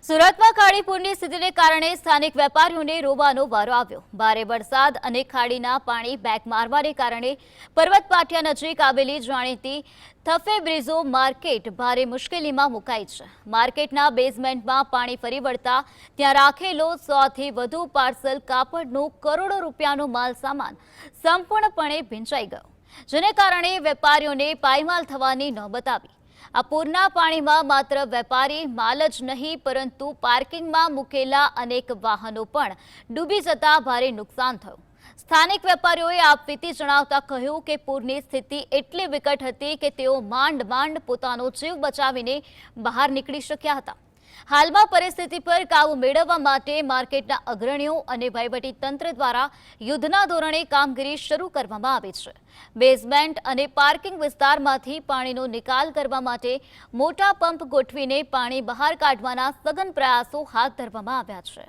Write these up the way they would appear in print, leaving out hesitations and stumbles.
સુરતમાં ખાડી પૂરની સ્થિતિને કારણે સ્થાનિક વેપારીઓને રોવાનો વારો આવ્યો। ભારે વરસાદ અને ખાડીના પાણી બેક મારવાને કારણે પર્વત પાટિયા નજીક આવેલી જાણીતી થફે બ્રિઝો માર્કેટ ભારે મુશ્કેલીમાં મુકાઈ છે। માર્કેટના બેઝમેન્ટમાં પાણી ફરી વળતા ત્યાં રાખેલો 100થી વધુ પાર્સલ કાપડનો કરોડો રૂપિયાનો માલ સામાન સંપૂર્ણપણે ભીંજાઈ ગયો, જેને કારણે વેપારીઓને પાયમાલ થવાની નોબત આવી। આ પૂરના પાણીમાં માત્ર વેપારી માલ જ નહીં પરંતુ પાર્કિંગમાં મૂકેલા અનેક વાહનો પણ ડૂબી જતા ભારે નુકસાન થયું। સ્થાનિક વેપારીઓએ આપવીતી જણાવતા કહ્યું કે પૂરની સ્થિતિ એટલી વિકટ હતી કે તેઓ માંડ પોતાનો જીવ બચાવીને બહાર નીકળી શક્યા હતા। હાલમાં પરિસ્થિતિ પર કાબુ મેળવવા માટે માર્કેટના અગ્રણીઓ અને વહીવટી તંત્ર દ્વારા યુદ્ધના ધોરણે કામગીરી શરૂ કરવામાં આવી છે। બેઝમેન્ટ અને પાર્કિંગ વિસ્તારમાંથી પાણીનો નિકાલ કરવા માટે મોટા પંપ ગોઠવીને પાણી બહાર કાઢવાના સઘન પ્રયાસો હાથ ધરવામાં આવ્યા છે।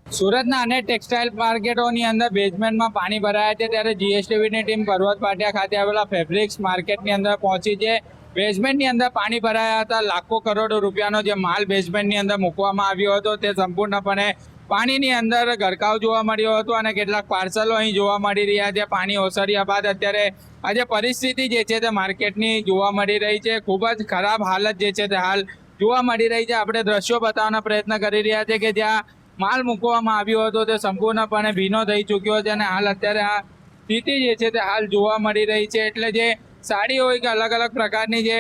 સુરતના અનેક ટેક્સટાઇલ માર્કેટોની અંદર બેઝમેન્ટમાં પાણી ભરાયા છે, ત્યારે જીએસટીવીની ટીમ પર્વત પાટિયા ખાતે આવેલા ફેબ્રિક્સ માર્કેટની અંદર પહોંચી છે। બેઝમેન્ટની અંદર પાણી ભરાયા હતા। લાખો કરોડો રૂપિયાનો જે માલ બેઝમેન્ટની અંદર મૂકવામાં આવ્યો હતો તે સંપૂર્ણપણે પાણીની અંદર ગરકાવ જોવા મળ્યો હતો અને કેટલાક પાર્સલો અહીં જોવા મળી રહ્યા છે। પાણી ઓસર્યા બાદ અત્યારે આજે પરિસ્થિતિ જે છે તે માર્કેટની જોવા મળી રહી છે। ખૂબ જ ખરાબ હાલત જે છે તે હાલ જોવા મળી રહી છે। આપણે દ્રશ્યો બતાવવાનો પ્રયત્ન કરી રહ્યા છે કે જ્યાં માલ મૂકવામાં આવ્યો હતો તે સંપૂર્ણપણે ભીનો થઈ ચૂક્યો છે અને હાલ અત્યારે આ સ્થિતિ જે છે તે હાલ જોવા મળી રહી છે। એટલે જે સાડી હોય કે અલગ અલગ પ્રકારની જે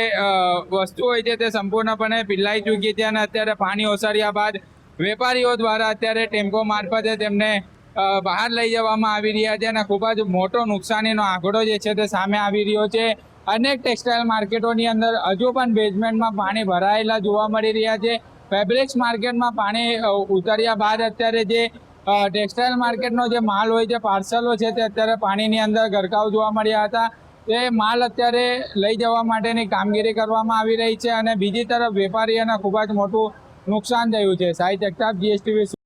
વસ્તુ હોય છે તે સંપૂર્ણપણે પીલાઈ ચૂકી છે અને અત્યારે પાણી ઓસર્યા બાદ વેપારીઓ દ્વારા અત્યારે ટેમ્પો મારફતે તેમને બહાર લઈ જવામાં આવી રહ્યા છે અને ખૂબ જ મોટો નુકસાનીનો આંકડો જે છે તે સામે આવી રહ્યો છે। અનેક ટેક્સટાઇલ માર્કેટોની અંદર હજુ પણ બેઝમેન્ટમાં પાણી ભરાયેલા જોવા મળી રહ્યા છે। ફેબ્રિક્સ માર્કેટમાં પાણી ઉતર્યા બાદ અત્યારે જે ટેક્સટાઇલ માર્કેટનો જે માલ હોય છે, પાર્સલો છે, તે અત્યારે પાણીની અંદર ગરકાવ જોવા મળ્યા હતા। તે માલ અત્યારે લઈ જવા માટેની કામગીરી કરવામાં આવી રહી છે અને બીજી તરફ વેપારીઓને ખૂબ જ મોટું નુકસાન થયું છે। સાહિત્ય જગતાપ, જીએસટીવી।